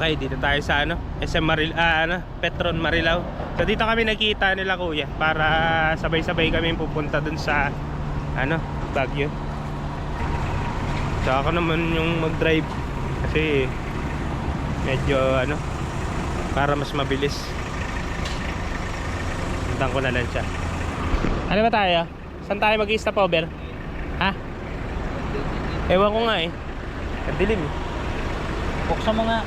Okay, dito tayo sa ano, SM Petron Marilao. So dito kami nakita nila kuya para sabay-sabay kami pupunta dun sa ano, Baguio. So ako naman yung mag-drive kasi medyo ano, para mas mabilis. Puntan ko na lang siya. Ano ba tayo? Saan tayo mag-i-stop over? Ha? Ewan ko nga eh. Ang dilim eh. Buksan mo nga.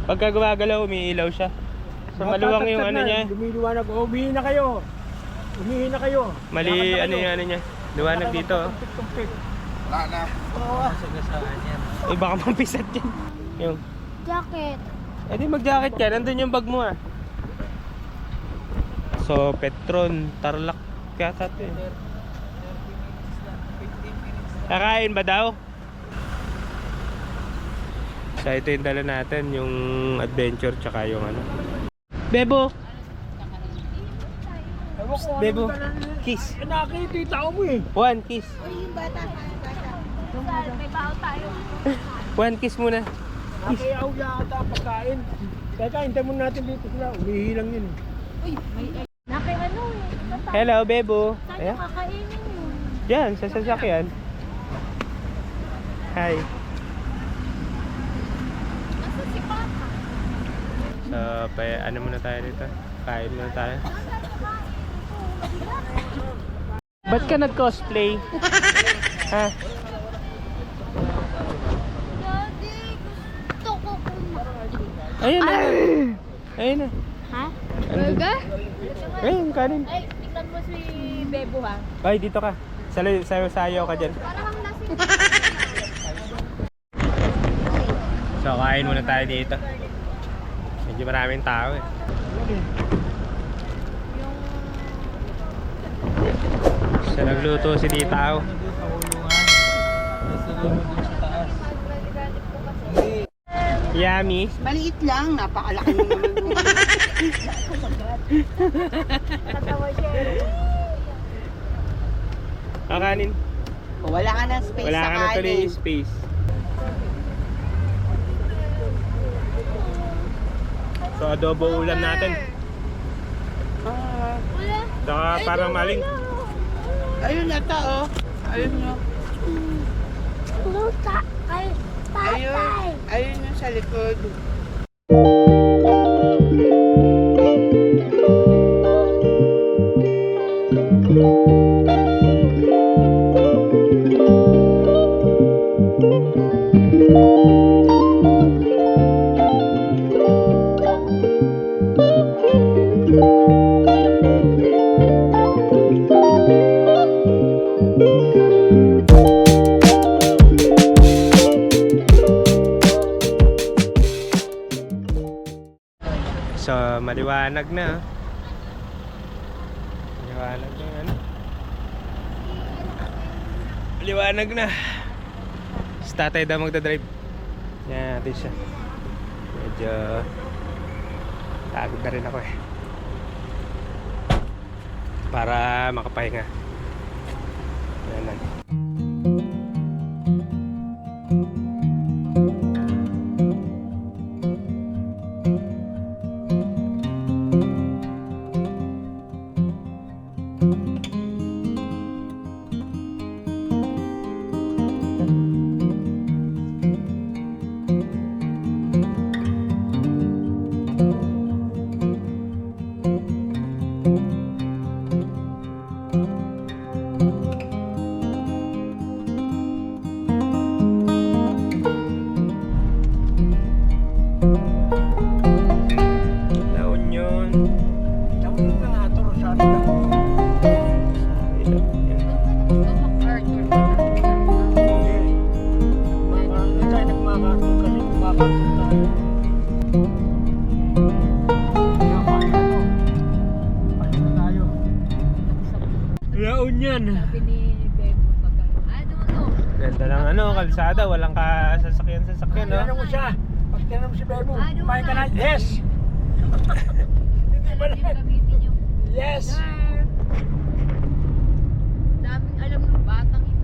Pagka gumagalaw, umiilaw siya. So maluwang yung ano niya. Lumiliwanag. Umihi na kayo. Umihi na kayo. Mali ano yung ano niya. Liwanag dito. Wala na. Sagasaan yan. Eh baka mampisat yan. Yung. Jacket. Eh di mag-jacket ka. Nandun yung bag mo ah. So Petron, Tarlac kaya ito eh. Kakain ba daw? So ito yung dala natin, yung adventure tsaka yung ano. Bebo! Bebo, kiss. Nakikita ko mo eh. One kiss. Uy, yung bata. May baon tayo. One kiss muna. Nakiyaw yata ang pagkain. Teka, hintay muna natin dito sila. Umihi lang yun. Uy, may naki ano eh. Hello, Bebo. Saan Ayan. yung kakainin yun? Diyan, sa sasakyan. Hi. Nasaan si Papa? So, ano muna tayo dito? Kain muna tayo. Ba't ka nag-cosplay? Ha? Daddy, gusto ko kumain. Ayun na. Ayun na. Ha? Andun. Ayun, kanin. Ay, tingnan mo si Bebo ha. Ay, dito ka. Sayo ka dyan. Parang lasing. So, kain muna tayo dito. Medyo maraming tao eh. So, nagluto si Tita. Sa kulungan. Nasa mo dun sa taas. Yummy. Maliit lang, napakalaki mo naman. Katawa siya. Kakanin. Wala ka ng space Wala sa ka na tuloy kanin. space. So, adobo ulam natin. Ah, Wala. Saka parang maling. ayun na ta, oh. Ayun nyo. Luta. Ay, Ayun. tatay. Ayun yung sa likod. So, maliwanag na. Maliwanag na yan. Maliwanag na. Si tatay daw magdadrive. Yan natin siya. Medyo pagod na rin ako eh. Para makapahinga. Yan lang. taon yan. Sabi ni Bebo pagka. Doon. Ganda ng ano, kalsada, walang sasakyan, no? Tinanong mo siya. Pag tinanong mo si Bebo, Doon kumain ka na? na. Yes! Hindi ba Yung na? gamitin yung Yes! Sir. Daming alam ng batang yun.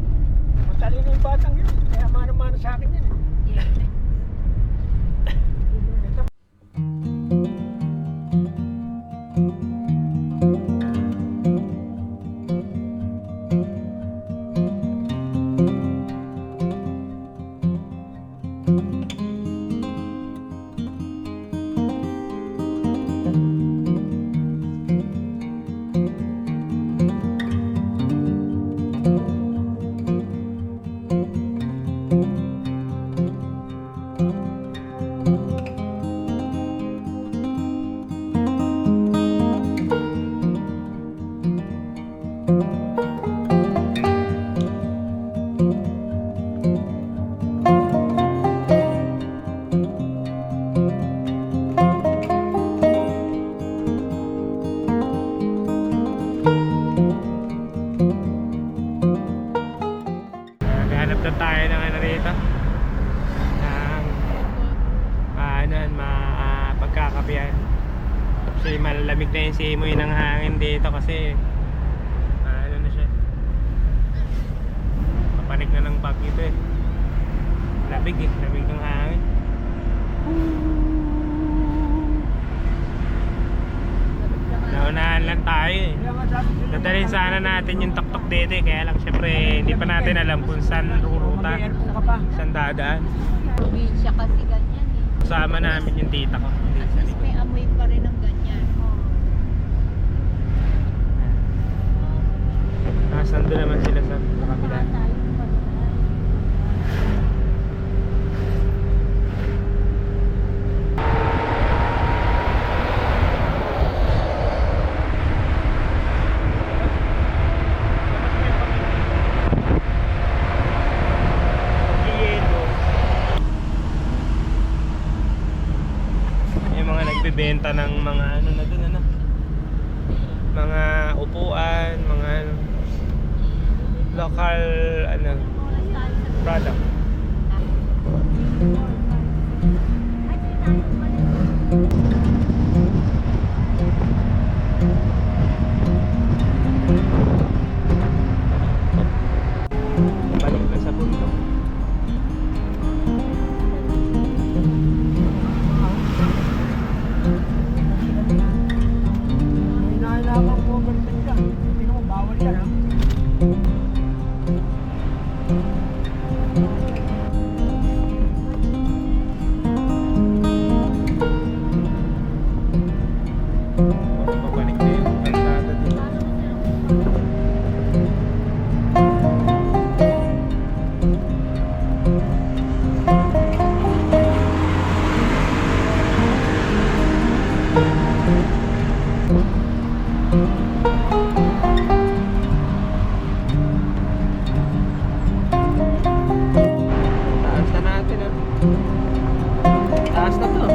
Matalino yung batang yun. Kaya mano-mano sa akin yan. Yeah. Ito, Naghanap na tayo ng ano rito. Ng pagkakapihan. Kasi malalamig na yung simoy ng hangin dito kasi ano na siya. Papanik na ng bagyo ito eh. Lamig ng hangin. Naunahan lang tayo eh. kaya nga sabi sila, Dadalhin sana natin yung tuktok dito eh. Kaya lang syempre hindi pa natin alam kung saan ruruta, mag-aircon ka pa. saan dadaan. Probinsya kasi ganyan eh. Kasama namin yung tita ko. Dito At sa least likod. may amoy pa rin ng ganyan. Tapos nandun naman sila sa kabila. Yung mga nagbebenta ng mga ano na dun, ano, mga upuan, mga ano, local ano product. Balik na sa bundok. May nailangan mo overtake ka. Tingnan mo, bawal yan ha. Babalik na yung kalsada dito. Taas na natin ah. Taas na to.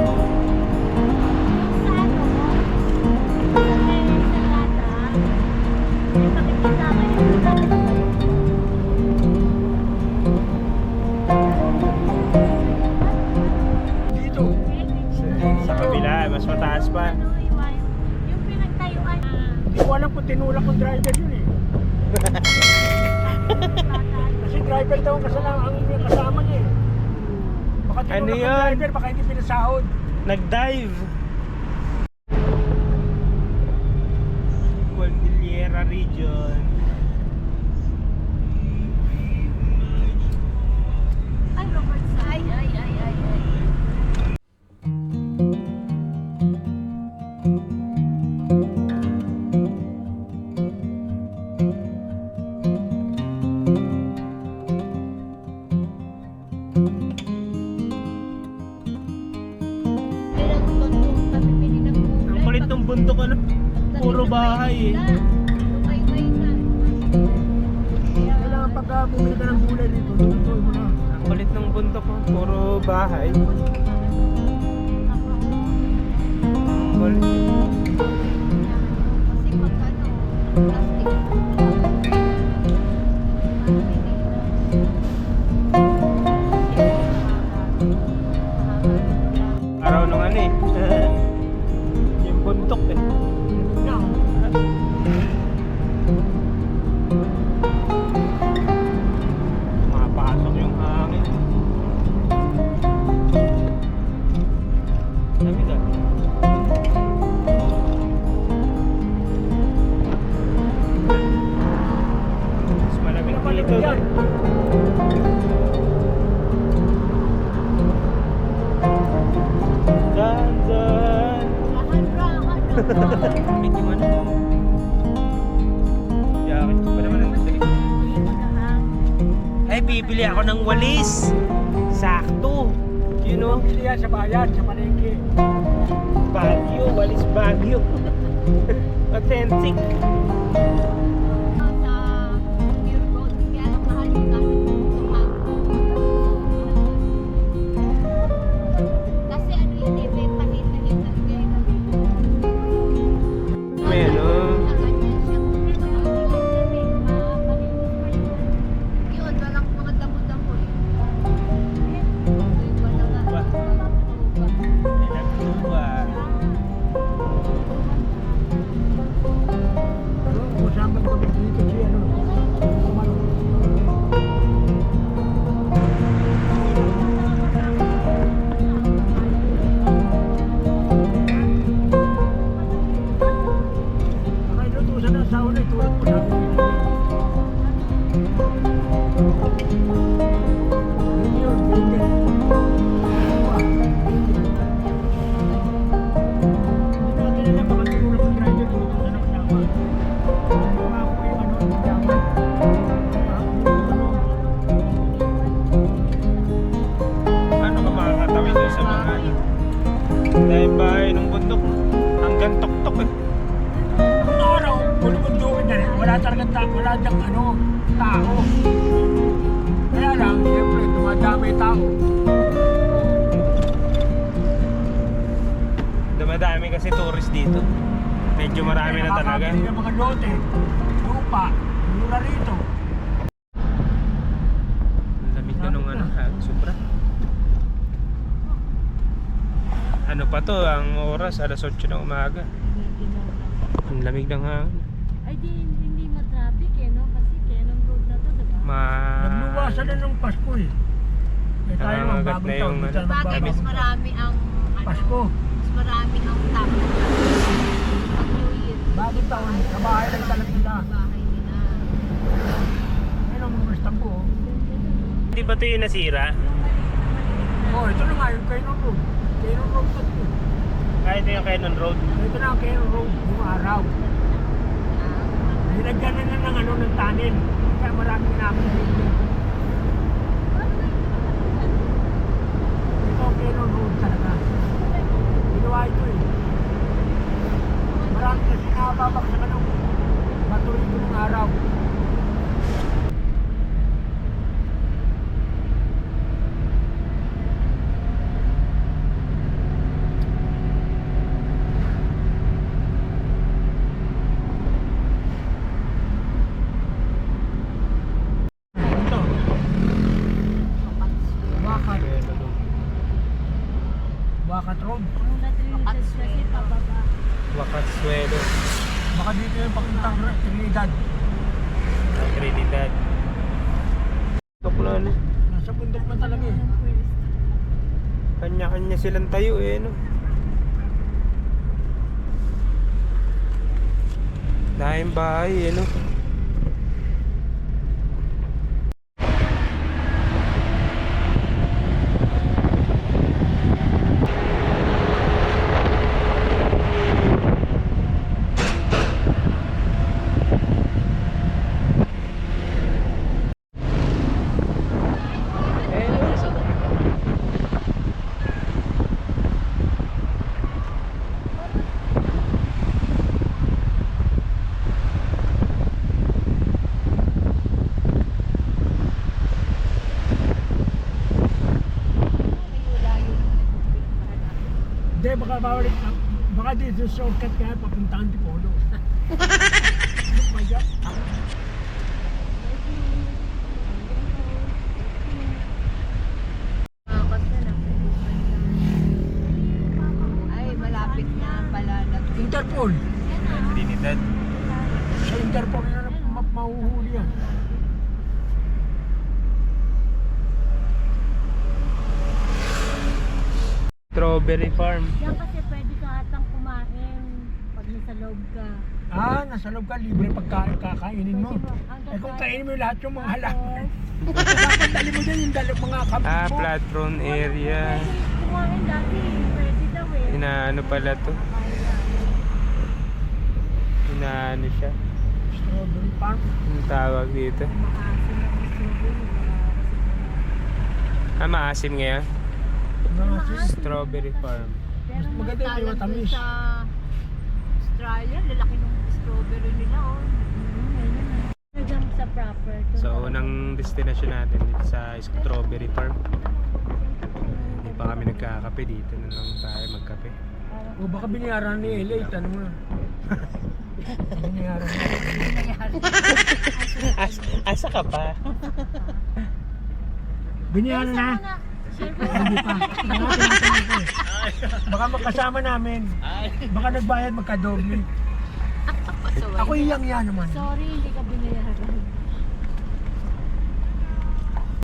Dito. Sa kabila, mas mataas pa. Yung pinagtayuan. Hindi ko alam kung tinulak ng driver yun eh. Kasi driver daw ang kasama niya eh. Baka tinulak Ano ng yun? driver, baka hindi pinasahod. Nag-dive. Cordillera region. Ay, Robert. Ay. Ang kulit ng bundok ano. Puro bahay eh. Kailangan pagka bumili ka ng gulay dito, lutuin mo na. Ang kulit ng bundok oh. Puro bahay. Ang kulit. Kasi pagkano, plastic. bibili ako ng walis. Sakto. You know, Bili yan sa bayan, sa palengke. Baguio, walis Baguio. Authentic. Sa Pier Road, kaya lang mahal yung gamit tumago. Kasi ano yun eh, may pahit-pahitan kayo. May ano. Sa kanya siya, marami lang yan eh, yun, walang mga damo-damo eh. Wala nga. Kasama kami dito si ano. Kumano. Ay, lutusan ng sauna, tulad mo sa akin. Yun yun, bigyan. Hindi natin alam baka siguro mag-driver lutusan ng kasama. Mga ko yung ano, yaman. Paano ka makakatawid doon sa mga ano? Dahil bahay ng bundok, hanggang tok-tok eh. Ang araw, bulubundukin na rin. Wala talagang wala diyang ano, tao. Kaya lang, siyempre, dumadami tao. Dumadami kasi tourist dito. Medyo marami na talaga. Nakakabili ng mga lote, lupa, mura rito. Ang lamig na nung ano, ha? Sobra. Ano pa to, ang oras, alas 8 ng umaga. Ang lamig ng hangin. Ay di, hindi matraffic eh, no? Kasi Cannon Road na to, diba? Nagluwasan na ng Pasko eh. Eh tayo ang Nangangagat bagong na taon, yung dito ano. ang Bakit mas magbabagong marami ang taon. Pasko, mas marami ang tao pag New Year. bagong taon, sa bahay lang talaga nila. Bahay nila. Ayun ang mga Istanbul. Oh. Hindi ba ito yung nasira? Oh, ito na nga yung Cannon Road. Cannon Road na ito. Ah, ito yung Cannon Road. Ito na ang Cannon Road, yung araw. Nilagyan na ng ano, ng tunnel. Kaya maraming namin dito. Ito ang Cannon Road talaga. Ginawa ito eh. Marami kasi nakababaksakan ng bato rito ng araw. Ito. Wakat. Wakat Road. Ang natrilitas kasi pababa. Wakat Suelo. Baka dito yung papuntang Trinidad. Trinidad. Tok na ano. Nasa bundok na talaga eh. Kanya-kanya silang tayo eh, no? Dahil bahay eh, no? Hindi, baka bawalik. Baka dito shortcut kaya papuntahan Tipolo. Kaya, Ay, malapit na pala. Interpol. Trinidad. Sa Interpol na mahuhuli yan. Strawberry Farm. Yan kasi pwede ka atang kumain pag nasa loob ka. Ah, nasa loob ka, libre pagkain, kakainin mo. Eh kung kainin mo yung lahat yung mga halaman. Dapat dali mo dyan yung mga kambing Ah, mo. Platron area. Kumain dati, pwede daw eh. Inaano pala to? Inaano siya? Strawberry farm. Ang tawag dito. Maasin ang strawberry, kasi Maasim ngayon. Mga sis. Strawberry farm. Mas maganda yung matamis. Sa Australia, lalaki ng strawberry nila, oh. Diyan sa proper. So, unang destination natin dito sa strawberry farm. Hindi pa kami nagkakape dito. Na lang tayo magkape. O baka binayaran ni Elay, tanong mo. Binayaran niya. Asa ka pa? Binayaran na. Hindi pa. Tinatanong ko eh. Baka magkasama namin. Baka nagbayad magkadoble. Ako iyang yan naman. Sorry, hindi ka binayaran.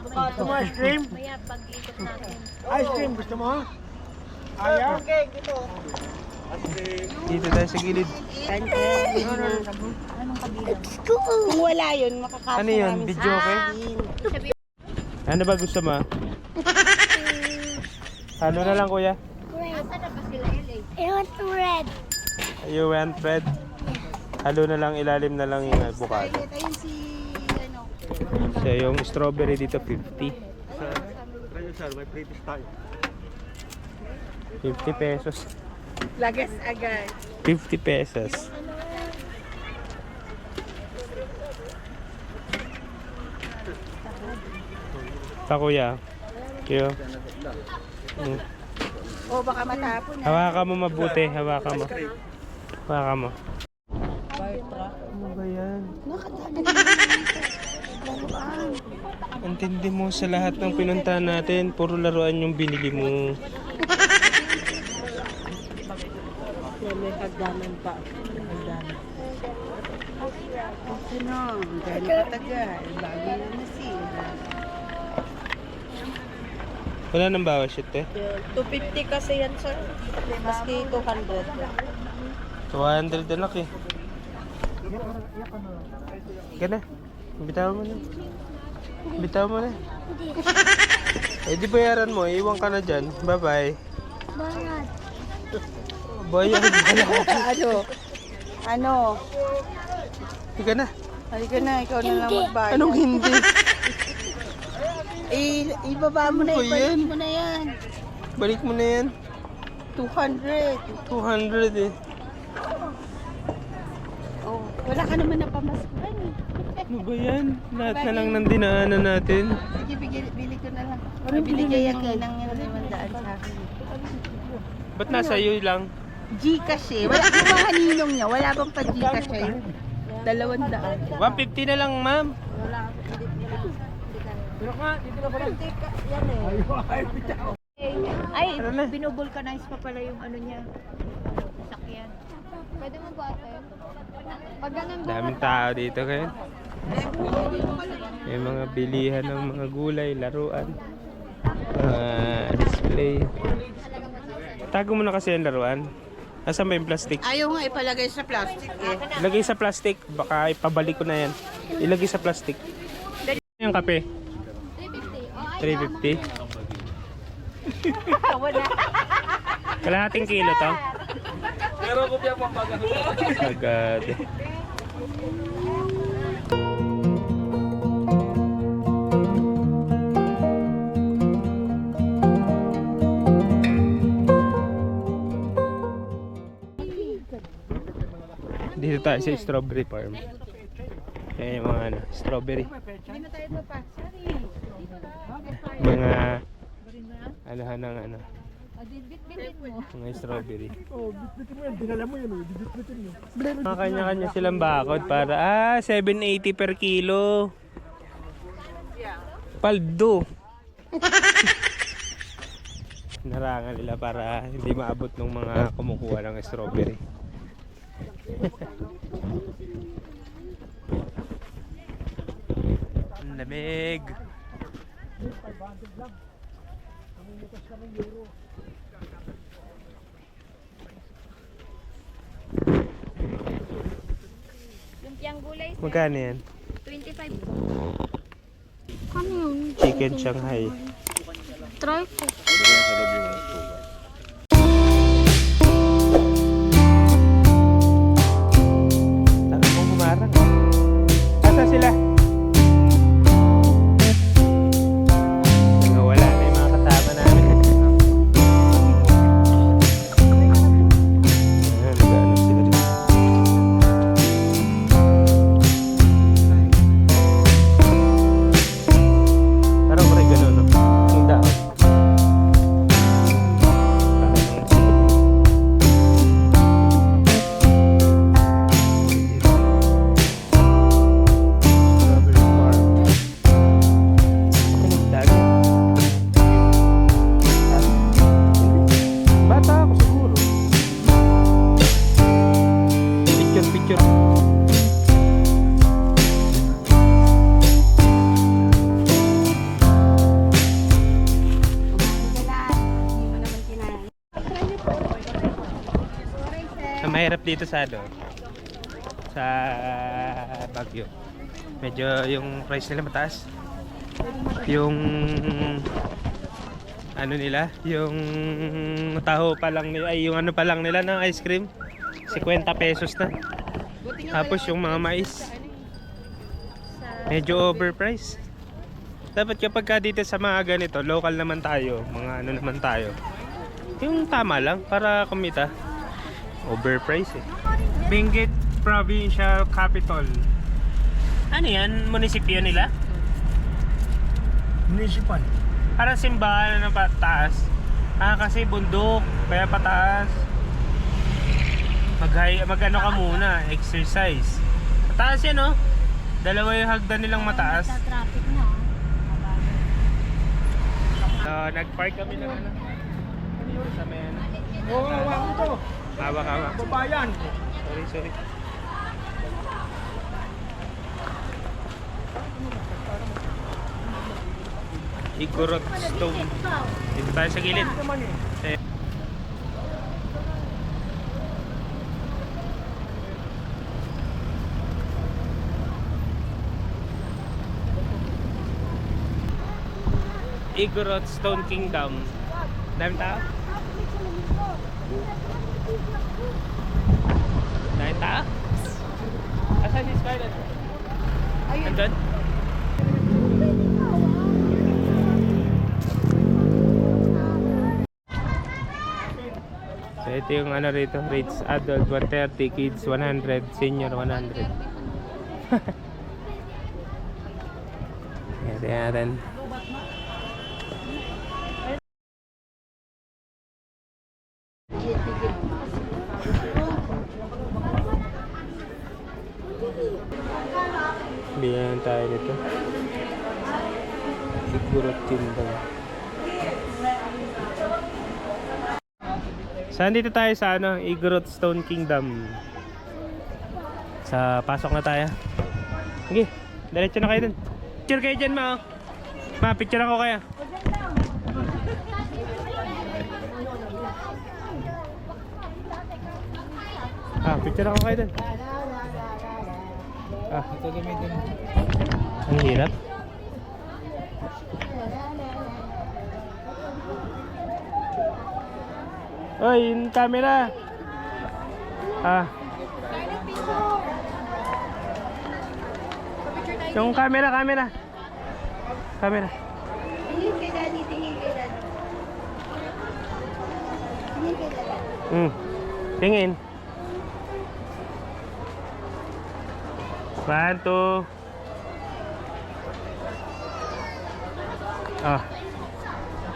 Gusto mo ice cream? Maya pag-ikot natin. Ice cream, gusto mo? Ayaw? Dito tayo sa gilid. Kung wala yun, makakasya Ano yun? Video okay? Ano ba gusto mo? Ano na lang kuya? Asa na ba sila, LA? I want red. You want bread? Halo na lang, ilalim na lang yung avocado. Ayun si, ano. So yung strawberry dito 50. 50 pesos. Lagas agad. 50 pesos. Pa kuya. Kuya. O baka matapon na. Hawakan mo mabuti, hawakan mo. Hawakan mo. Ano ba yan? Ang tindi mo sa lahat ng pinuntahan natin, puro laruan yung binili mo. May hagdanan pa. Hagdanan. Ano? Gano'n katagal. Bagay na siya. Wala nang bawas shit eh. 250 kasi yan, sir. Maski 200. 200 anak eh. Gana. Bitaw mo na. Bitaw mo na. Eh di bayaran mo, iwan ka na dyan. Bye bye. Bayad. Ano? Ano? Ika na. Halika na, ikaw na lang magbayad. Anong hindi? Ibaba mo na, Ano ba ibalik yan? mo na yan. Balik mo na yan. 200. 200 eh. Oh, wala ka naman napamaskuhan eh. Ano ba yan? Lahat na lang ng dinaanan natin. Sige, bili ko na lang. Bili kaya kayo ng 500 sa akin. Ba't nasa iyo lang? Gcash eh. Wala yung mga ninong niya. Wala bang pa Gcash eh? 200. 150 na lang ma'am. Pero ka, dito na pala. Ayaw, bitaw. Ay, Ano na? binubulkanize pa pala yung ano niya. Sakyan. Pwede mo ba ate? Pag ganun Daming tao dito kayo. May mga bilihan ng mga gulay, laruan. Display. Tago mo na kasi yung laruan. Nasaan ba yung plastic? Ayaw nga ipalagay sa plastic eh. Ilagay sa plastic. Baka ipabalik ko na yan. Ilagay sa plastic. Yung kape? 350. 350. Kalahating kilo to? Pero ko biya pang baga. Agad. Dito tayo sa strawberry farm. Ayan yung mga ano, strawberry. Hindi na tayo papasok. Mga alahan ng ano, mga strawberry. Oh, bitbitin mo yan. Dinala mo yan. Bitbitin mo. Mga kanya-kanya silang bakod para 780 per kilo. Paldo. Narangan nila para hindi maabot ng mga kumukuha ng strawberry. Ang lamig. Lumpiang gulay, Magkano yan? 25. Chicken Shanghai. Try ko. Saan mo humarang? Asa sila? Wala na dito sa ano, sa Baguio. Medyo yung price nila mataas. Yung ano nila, yung taho pa lang nila, ay yung ano pa lang nila ng ice cream, 50 pesos na. Tapos yung mga mais, medyo overpriced. Dapat kapag ka dito sa mga ganito, local naman tayo, mga ano naman tayo, yung tama lang para kumita. Overpriced eh. Benguet Provincial Capital. Ano yan? Munisipyo nila? Municipal. Parang simbahan na pataas. Kasi bundok, kaya pataas. Mag-ano ka muna, exercise. Mataas yan, oh. Dalawa yung hagdan nilang mataas. Sa traffic na. Nag-park kami ng ano. Dito sa may ano. Oo, hawak mo to. Hawak. Babayan. Sorry. Igorot Stone. Dito tayo sa gilid. Naman eh. Igorot Stone Kingdom. Dami tao? Dami tao? Asan si Scarlett? Andun? So ito yung ano rito, rates adult 130, kids 100, senior 100. Yan. Biyan tayo nito. Igorot Kingdom. Saan dito tayo sa ano, Igorot Stone Kingdom. Sa pasok na tayo. Sige, diretso na kayo dun. Picture kayo dyan, ma. Ma, picture ako kaya. Picture ako kayo dun. Ito gamitin mo. Ang hirap. Oy, yung camera. Yung camera. Tingin kay Daddy. Tingin kay Daddy. Tingin. 1, 2.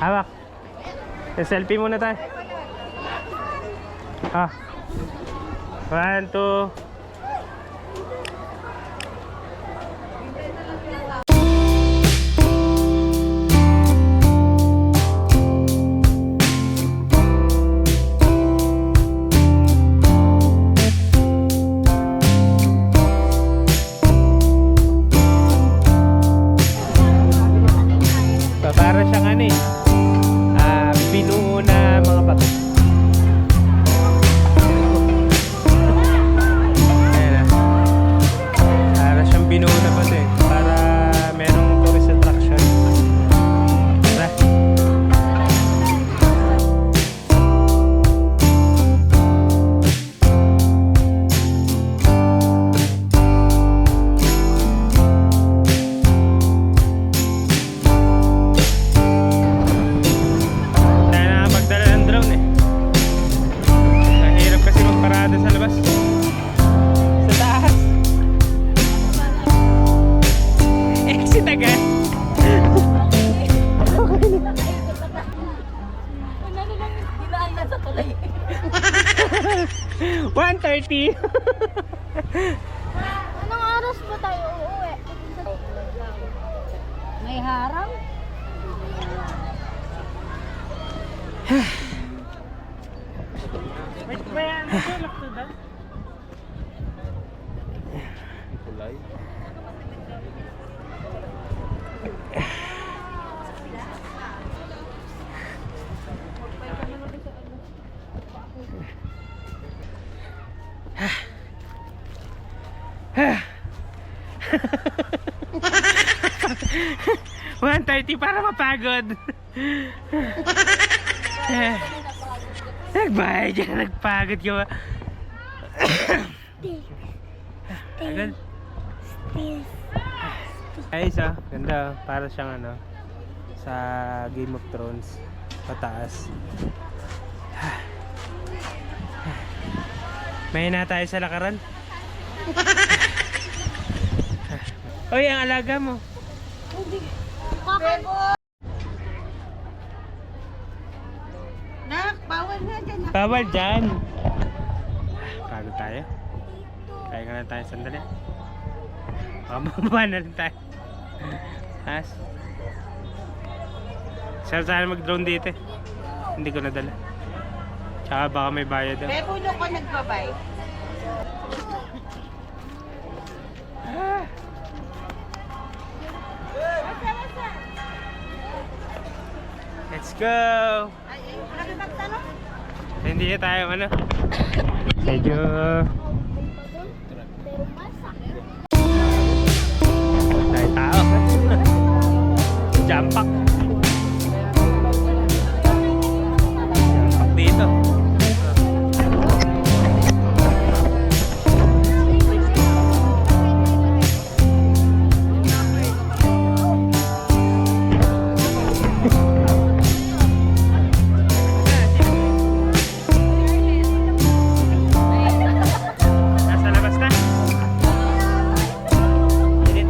Hawak. Selfie muna tayo. 1, 2. Para siyang ano eh, binuo na mga bato. Ayan na. Para siyang binuo na bato eh, para merong tourist attraction. Tara. Dinaan sa tulay. 1:30. Anong oras ba tayo uuwi? May harang? May ano to, lakto daw? Kulay. 1:30 para mapagod. Nagbayad dyan, nagpagod ka ba? Agad? Ayos ah, ganda oh. Para siyang ano, sa Game of Thrones, pataas. May na tayo sa lakaran. Oy, ang alaga mo. Nak, bawal nga dyan. Bawal dyan. Pagod tayo. Kaya ka na tayo sandali. Mababa na rin tayo. As. Sarap sana mag-drone dito eh. Hindi ko nadala. Tsaka baka may bayad daw. Bebulo ko nagbabay. Let's go! Hindi na tayo ano. Medyo tayo tao. Jump pack. Jump pack dito. Nasa labas na. Init.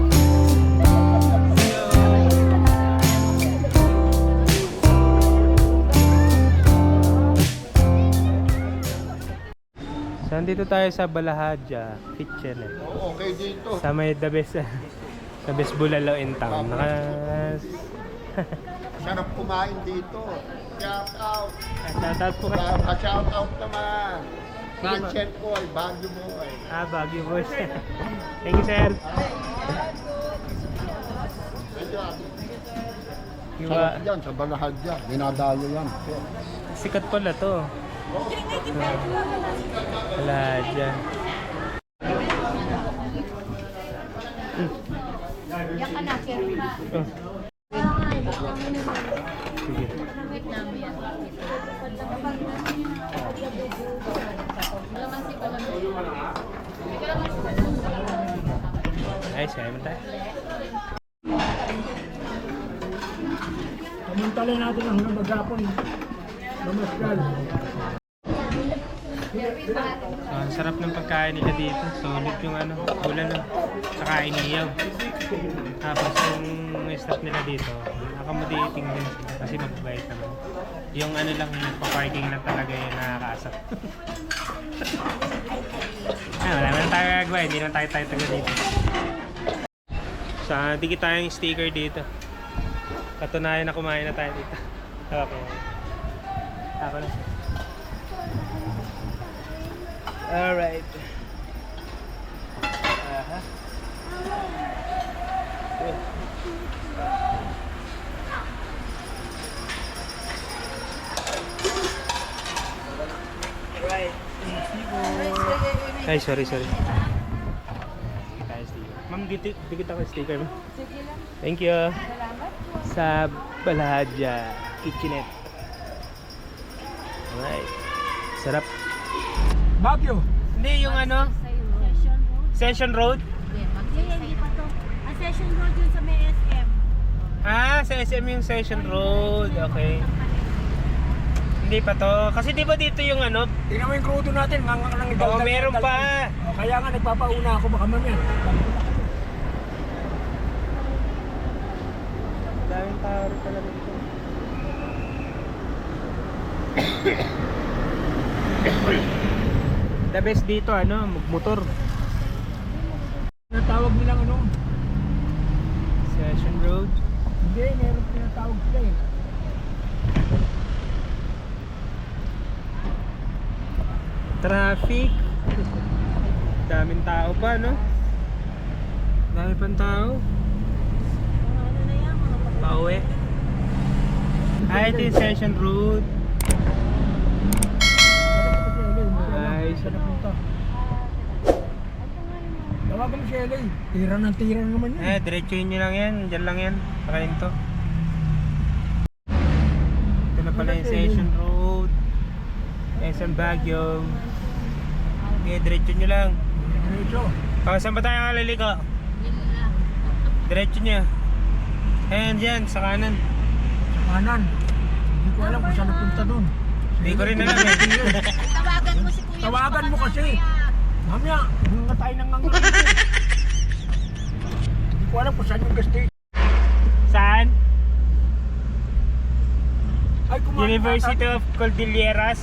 So, andito tayo sa Balahadja Kitchen eh. Okay dito. Sa may the best the best bulalo in town. Sarap kumain dito. Shout out. Shoutout po kayo. Shout out naman. Franchen Boy, Baguio Boy. Baguio boys. Thank you, sir. Sarap yan, sa Balahadja. Dinadayo yan. Sikat pala to. Balahadja. Yan ka na, Kerwin. Oh, sige. Wait namin yan. Kalamansi pa lang. Ay, siya mo tayo. Kamuntalin natin ang maghapon. Namaskal. So, ang sarap ng pagkain nila dito. Solid yung ano, ulan no. Saka iniyaw. Tapos yung staff nila dito, accommodating din sila kasi mababait naman. Yung ano lang, yung pa-parking lang talaga yung nakakaasap. Wala naman tayo gagawa, hindi naman tayo taga dito. So, dikit tayong sticker dito. Katunayan na kumain na tayo dito. Okay. Ako na. Alright. Aha. Good. Right. Ay, sorry. Ma'am, dikit ako sticker mo. Thank you. Sa Balahadja Kitchenette. Alright. Sarap. Baguio. Hindi, yung ano, Session Road. Session Road. Hindi pa to. Ang Session Road yun sa may SM. Sa SM yung Session Road. Okay. Hindi pa to. Kasi di ba dito yung ano? Tingnan mo yung krudo natin. Oo, meron pa. Kaya nga nagpapauna ako. Baka mamaya. Daming tao rin pala dito. The best dito ano, magmotor. Tinatawag nilang ano? Session Road. Hindi, meron tinatawag sila eh. Traffic. Daming tao pa, no? Dami pang tao. Ano na yan, mga pag- Pauwi. Ito yung Session Road. Ay, Saan na punta? Tawagan mo si LA. Tira ng tira naman yun. Diretsuhin nyo lang yan. Diyan lang yan. Pakain to. Ito na pala yung Session Road. SM Baguio. Diretso nyo lang. Diretso. Saan ba tayo kaliliko? Diretso nyo. Ayan dyan, sa kanan. Kanan. Hindi ko alam kung saan napunta doon. Hindi ko rin alam eh. Tawagan mo si Kuya. Tawagan mo kasi. Mamaya, hindi nga tayo nangangalit. Hindi ko alam kung saan yung gas station. Saan? Ay, kumain University of Cordilleras.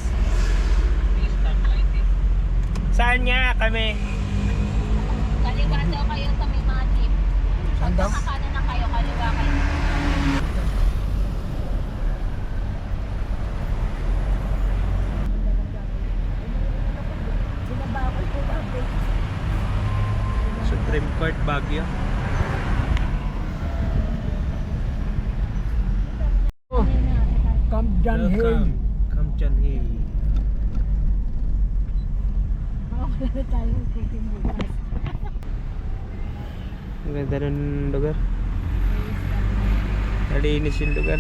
Saan nga kami? Kaliwa daw kayo sa may mga jeep. Saan daw? Kakanan na kayo, kaliwa kayo. Supreme Court Baguio. Camp John Hay. Camp John Hay. Wala tayo cooking bukas. Ang ganda ng lugar. Nalinis yung lugar.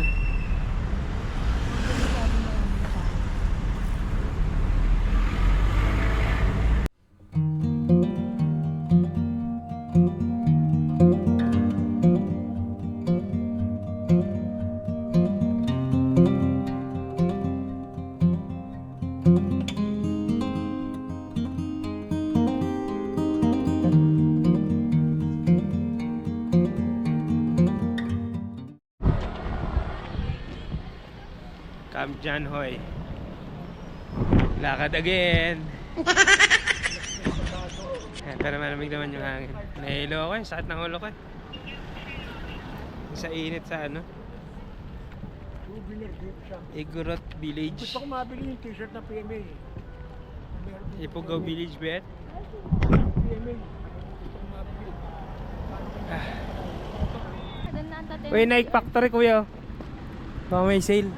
Camp John Hoy. Lakad again. Pero malamig naman yung hangin. Nahilo ako eh. Sakit ng ulo ko eh. Sa init sa ano? Igorot Village. Gusto ko mabili yung t-shirt na PMA. Ipugaw Village ba yan? PMA. Uy, Nike Factory kuya. Baka may sale.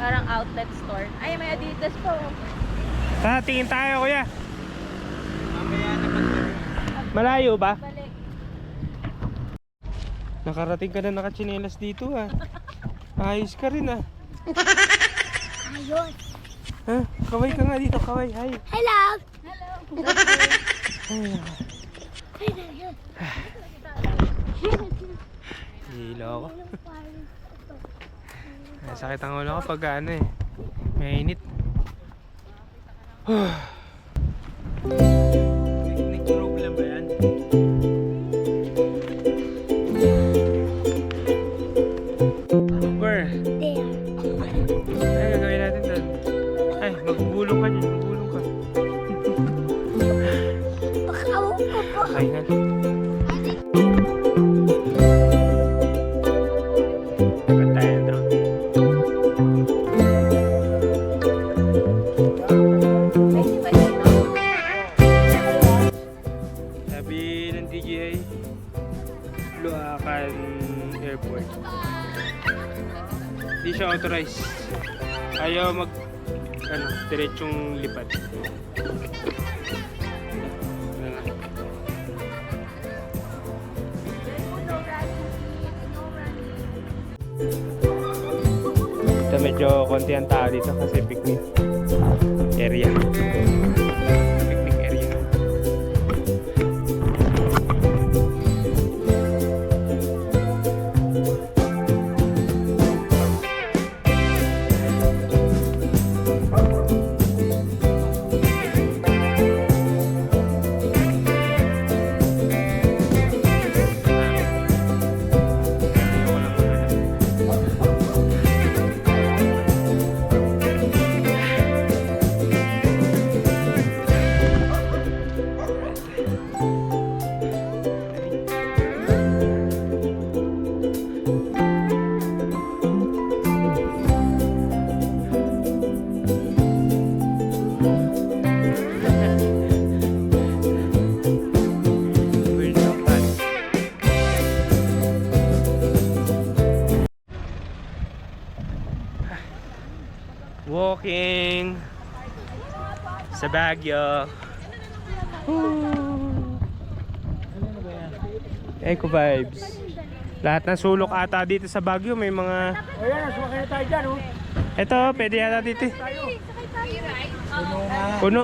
Parang outlet store. Ay, may Adidas po. Tingin tayo kuya. Malayo ba? Balik. Nakarating ka na nakachinelas dito ah. Ayos ka rin ah. Ayos. Ha? Kaway ka nga dito, kaway. Hi. Hello. Hilo ako. Sakit ang ulo ko pag ano eh. Mainit. Nag-problem ba yan? Where? Ay, gagawin natin doon. Ay, magbubulong ka dyan. Magbulong ka. Ay na. Dapat tayo ng drone. Sabi ng DJI, Luacan Airport. Hindi siya authorized. Ayaw diretsong lipad. Ito medyo konti ang tao dito kasi picnic area. Picnic area. Walking sa Baguio. Eco Vibes. Lahat ng sulok ata dito sa Baguio may mga... O yan, sumakay na tayo dyan, oh. Ito, pwede yata dito. Puno nga. Puno.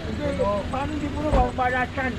Hindi, paano hindi puno? Balatan.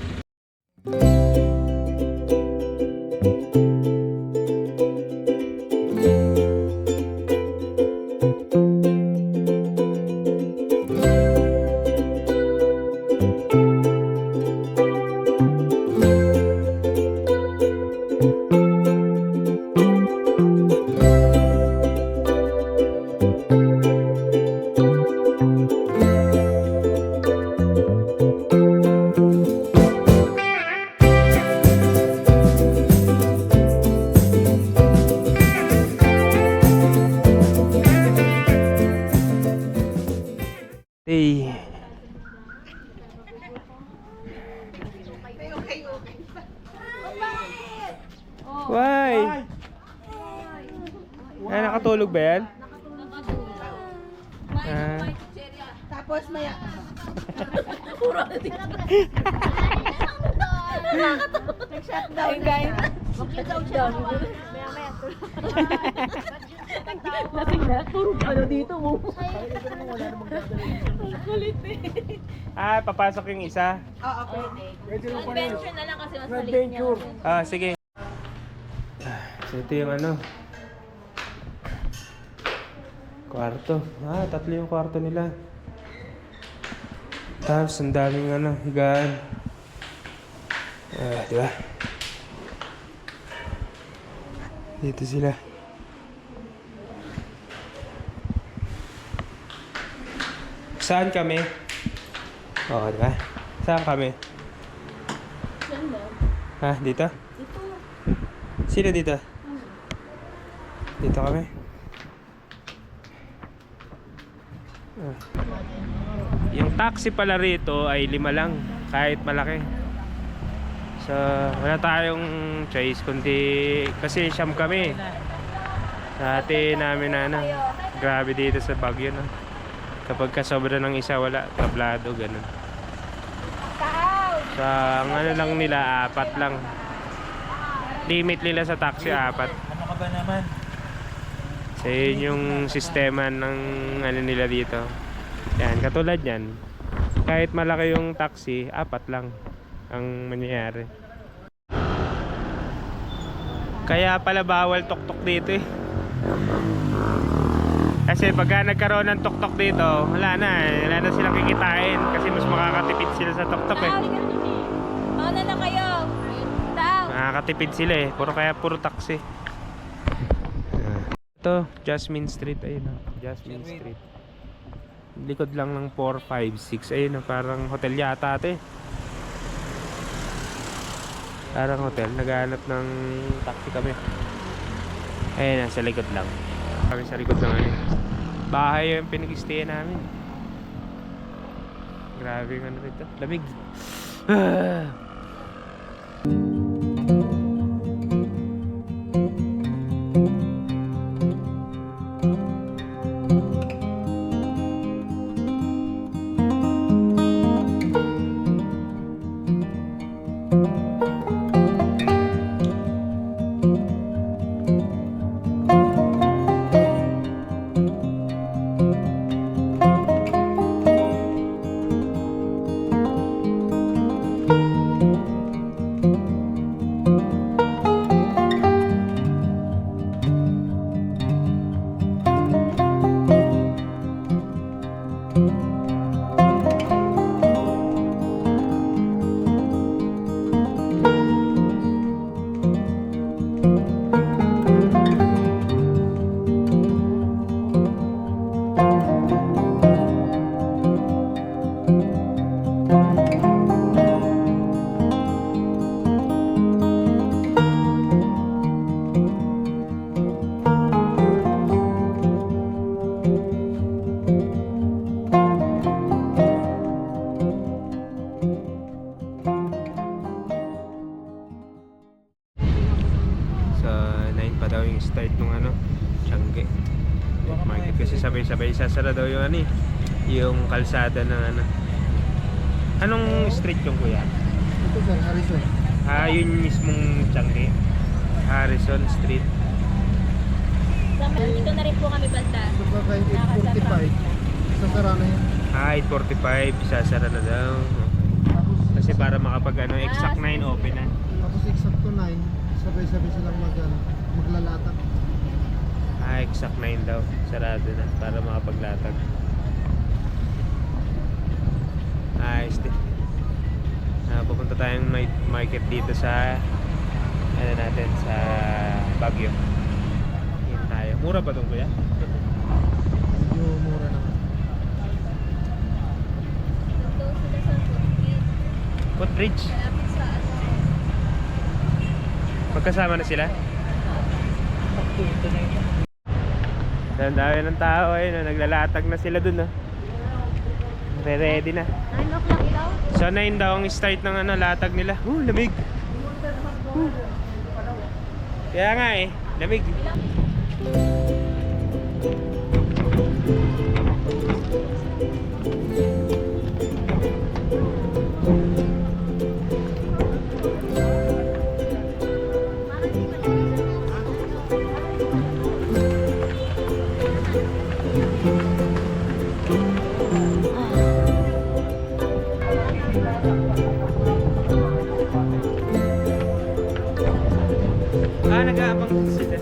Hey. Why? Ay, nakatulog ba yan? Ah. Tapos maya. Nag-shutdown guys. Mag-shutdown. Lasing na. Puro ano dito mo. Kulit eh. Ah, papasok yung isa. Oo, pwede. Pwede rin pala. Adventure na lang kasi mas maliit niya. Adventure. Ah, sige. So, ito yung ano. Kwarto. Ah, tatlo yung kwarto nila. Tapos, ang daming ano, higaan. Ah, di ba? Dito sila. Saan kami? Oo, di ba? Saan kami? Ha, dito? Sino dito? Dito kami. Ah. Yung taxi pala rito ay 5 lang, kahit malaki. So, wala tayong choice kundi kasi siyam kami. Sa ate namin na ano, grabe dito sa Baguio, no? Kapag kasobra ng isa, wala, tablado, ganun. Sa ang ano lang nila, 4 lang. Limit nila sa taxi, 4. Ano ka ba naman? So yun yung sistema ng ano nila dito. Yan, katulad yan. Kahit malaki yung taxi, 4 lang ang mangyayari. Kaya pala bawal tok-tok dito eh. Kasi pagka nagkaroon ng tok-tok dito, wala na silang kikitain. Kasi mas makakatipid sila sa tok-tok eh. Mauna na kayo. Daw. Nakakatipid sila eh. Puro taxi. Ito, Jasmine Street. Ayun o, Jasmine Street. Likod lang ng 4, 5, 6. Ayun o, parang hotel yata ito eh. Parang hotel. Naghahanap ng taxi kami. Ayun, nasa likod lang. Kami sa likod lang ano. Bahay yung pinag-stayan namin. Grabe yung ano rito. Lamig. start nung ano, Tiangge market kasi sabay-sabay sasara daw yung ano eh, yung kalsada ng ano. Anong street yung kuya? Ito sir, Harrison. Yun yung mismong Changi. Harrison Street. Dito na rin po kami banda. Sabagay, 8:45. Sasara na yan. 8:45, isasara na daw. Tapos, Kasi para makapag ano, exact 9 open na. tapos exact to 9, sabay-sabay silang maglalatag. Exact 9 daw. Sarado na para makapaglatag. Ayos din. Pupunta tayong night market dito sa ano natin, sa Baguio. Yan tayo. Mura ba doon kuya? Medyo mura naman. Ito sila sa footbridge. Footbridge. Malapit sa ano. Magkasama na sila? Ang dami ng tao ayun, naglalatag na sila dun. Ready na. 9 o'clock daw. So 9 daw ang start ng ano, latag nila. Lamig. Kaya nga lamig. Nag-aabang sila.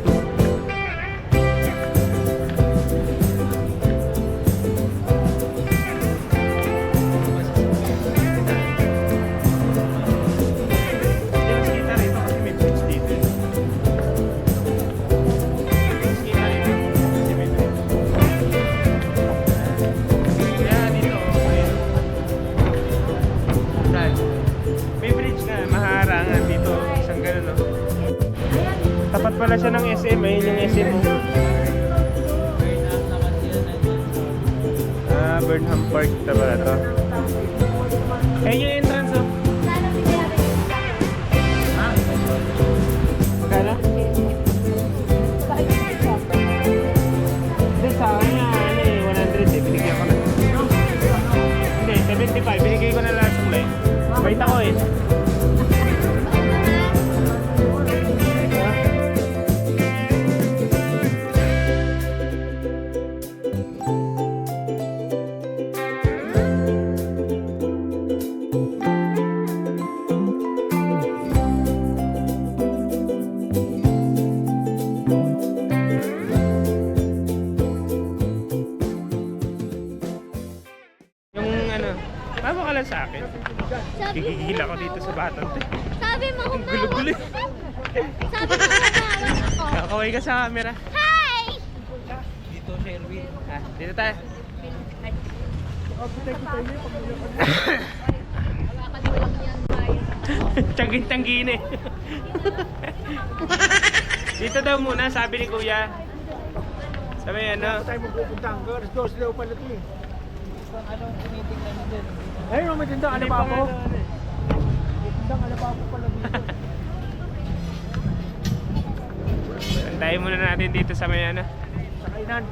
Tapat pala siya ng SM, ayun yung SM mo. Burnham Park, taba ito. Ayun yung entrance oh. Ha? Magkano? Hindi, sa akin nga, 100 binigyan ko na. Hindi, 75, binigay ko na last play. Bait ako Tama ka lang sa akin. Gigigil ako dito sa batang to. Sabi mo Ang gulo-gulo. Sabi mo humawak ako. Kakaway ka sa camera. Hi! Dito, Sherwin. Dito tayo. Makakaduwag yan tayo. Tiyangin-tiyangin Dito daw muna, sabi ni kuya. Sabi ano. Tayo magpupunta hanggang alas 12 daw pala ito eh. Anong tinitingnan mo din? Ayun, may tindang alababo. May tindang alababo pala dito. Antayin muna natin dito sa may ano. Sa kainan.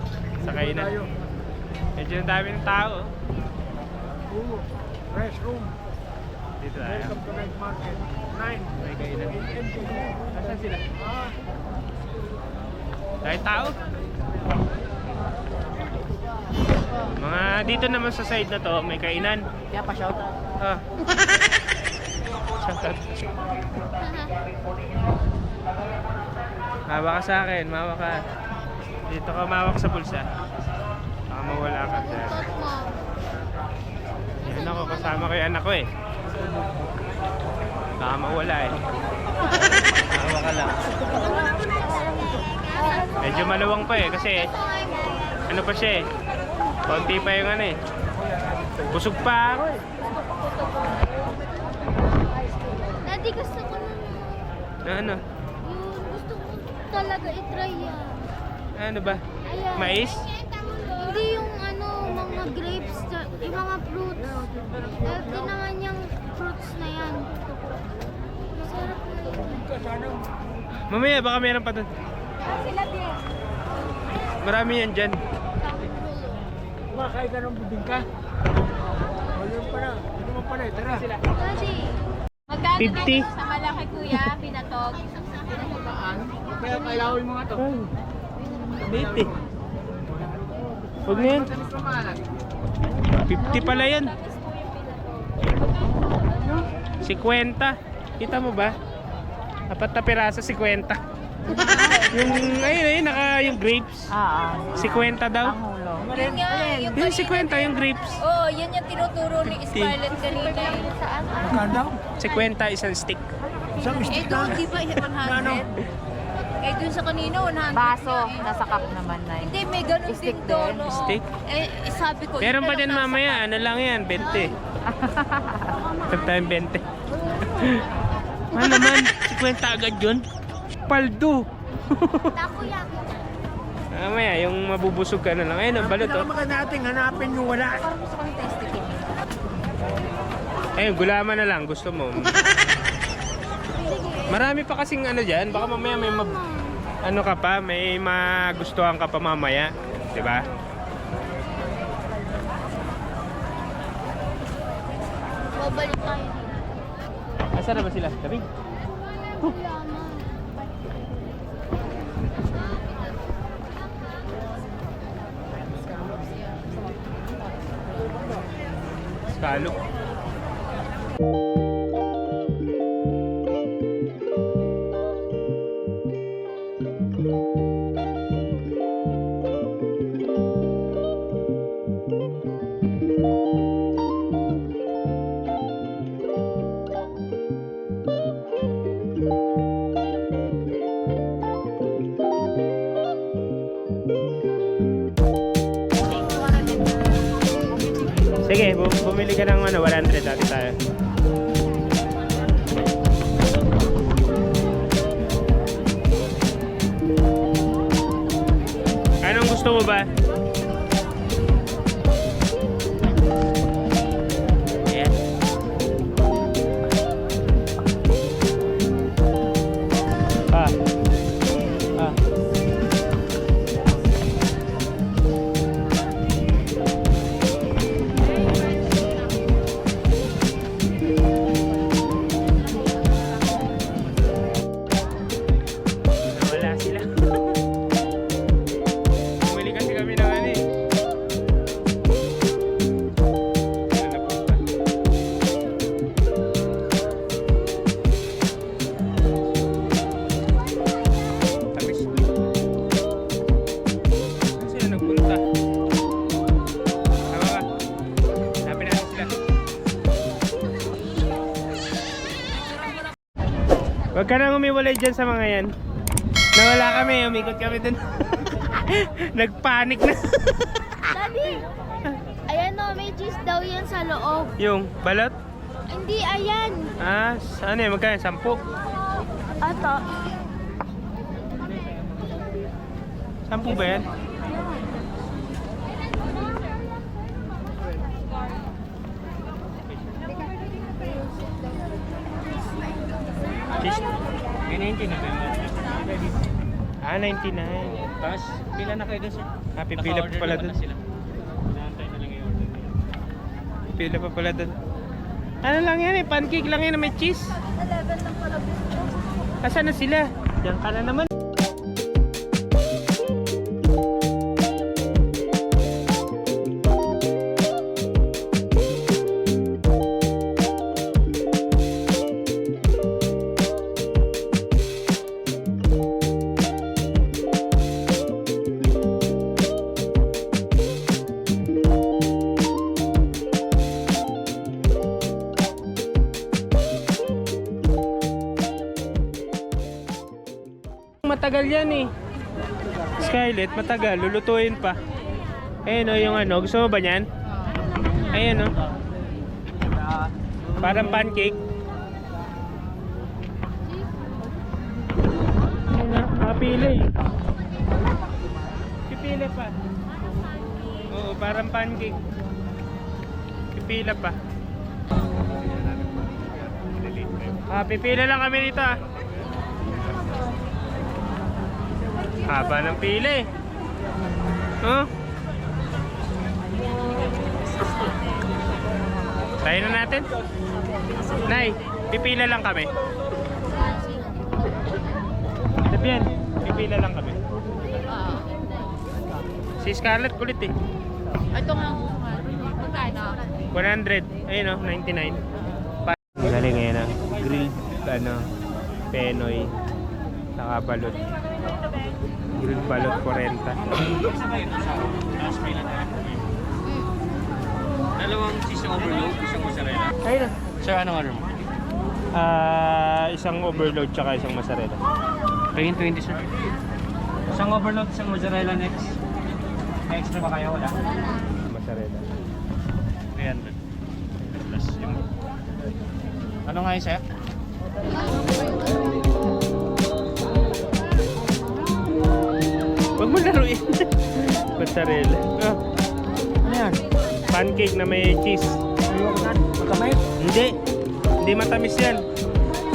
Sa kainan. Tayo. Medyo ang dami ng tao. Oo. Restroom. Dito tayo. Welcome to night market. 9. May kainan. Asan sila? Ah, Dahil tao. Mga dito naman sa side na to, may kainan. Kaya pa shout. Shoutout. Mawa ka sa akin, mawa ka. Dito ka mawak sa bulsa. Baka mawala ka dyan. Yan ako, kasama ko yung anak ko Baka mawala Mawa ka lang. Medyo maluwang pa kasi ano pa siya konti pa yung ano busog pa ako Daddy, gusto ko na ano? yung gusto ko talaga i-try yan. Ano ba? Ayan. Mais? Hindi yung ano, mga grapes, yung mga fruits. Healthy naman yung fruits na yan. Masarap na yun. Mamaya baka meron pa dun. Sila din. Marami yan dyan. kumakain ka ng bibingka. O yun pa na. Ito naman pa na. Tara. Daddy, magkano 50. dito sa malaki ko Kuya, pinatog. Kaya kailangan mo nga to. Ay. Late eh. Huwag na yan. 50 pala yan. 50. Kita mo ba? Apat na piraso, 50. Yung, ayun, yung grapes. Oo. 50 daw. Pangulo. Yun nga, yung Yung 50, yung grapes. Oo, yun yung tinuturo ni Scarlett kanina. Saan? Magkano daw? 50 isang stick. Isang Eh, stick doon, na. di ba, 100? Eh, doon sa kanina, 100. Baso, nga eh. nasa cup naman na Hindi, may ganun Stick din doon. din. oo. Stick? Eh, sabi ko, Meron yun pa na dyan lang nasa mamaya, cup. ano lang yan, 20. Tag tayong 20. Ano naman, 50 agad yun? Paldo! Takoyaki. Mamaya, yung mabubusog ka na lang. Ayun, ang balot oh. Maganda natin, hanapin yung wala. Parang gusto kong testikin. Ayun, gulaman na lang, gusto mo. Marami pa kasing ano dyan, baka mamaya may ano ka pa, may magustuhan ka pa mamaya. Diba? Babalik tayo. Asa na ba sila? Tabi? Skalo. Sige, bumili ka ng ano, 100 dati tayo. Anong gusto mo ba? Ayan. Ah. Ah. Wala sila. Bumili kasi kami ng ano eh. Ano na punta? Tamis. Saan sila nagpunta? Tama ka. Hanapin natin sila. Huwag ka nang umiwalay dyan sa mga yan. Nawala kami, umikot kami dun. Nagpanik na. Daddy! Ayan o, may cheese daw yan sa loob. Yung balot? Hindi, ayan. Ah, ano yun? Magkano? 10? Ato. 10 ba yan? Cheese? May 19 na ba yun? Ah, 99. Tapos, pila na kayo doon, sir? Happy pila pa pala dun. Sila. Inaantay na lang yung order nila. Pila pa pala dun. Ano lang yan eh? Pancake lang yan na may cheese. 11 lang pala gusto. Asan na sila? Diyan ka na naman. Matagal yan eh. Scarlett, matagal. Lulutuin pa. Ayun o, yung ano. Gusto mo ba yan? Ayun o. Parang pancake. Ayun na, nakapili. Pipili pa. Oo, parang pancake. Pipila pa. Pipila lang kami dito ah. Haba ng pili. Oh. Tayo na natin. Nay, pipila lang kami. Sabihan, pipila lang kami. Si Scarlett kulit eh. Ito nga. Magkano? 100. Ayun o, 99. Galing ngayon na. Grilled, penoy. Saka balot. Grilled balot, 40. Dalawang cheese na overload, isang mozzarella. Ayun na. Sir, anong order mo? Isang overload tsaka isang mozzarella. Pagin 20, sir. Isang overload, isang mozzarella next. May extra ba kayo? Wala? Mozzarella. 300. Plus yung... Ano nga yun, sir? Huwag mo laruin. Mozzarella. Oh, Ano yan? pancake na may cheese. Ayoko na. Magkamay. Hindi. Hindi matamis yan.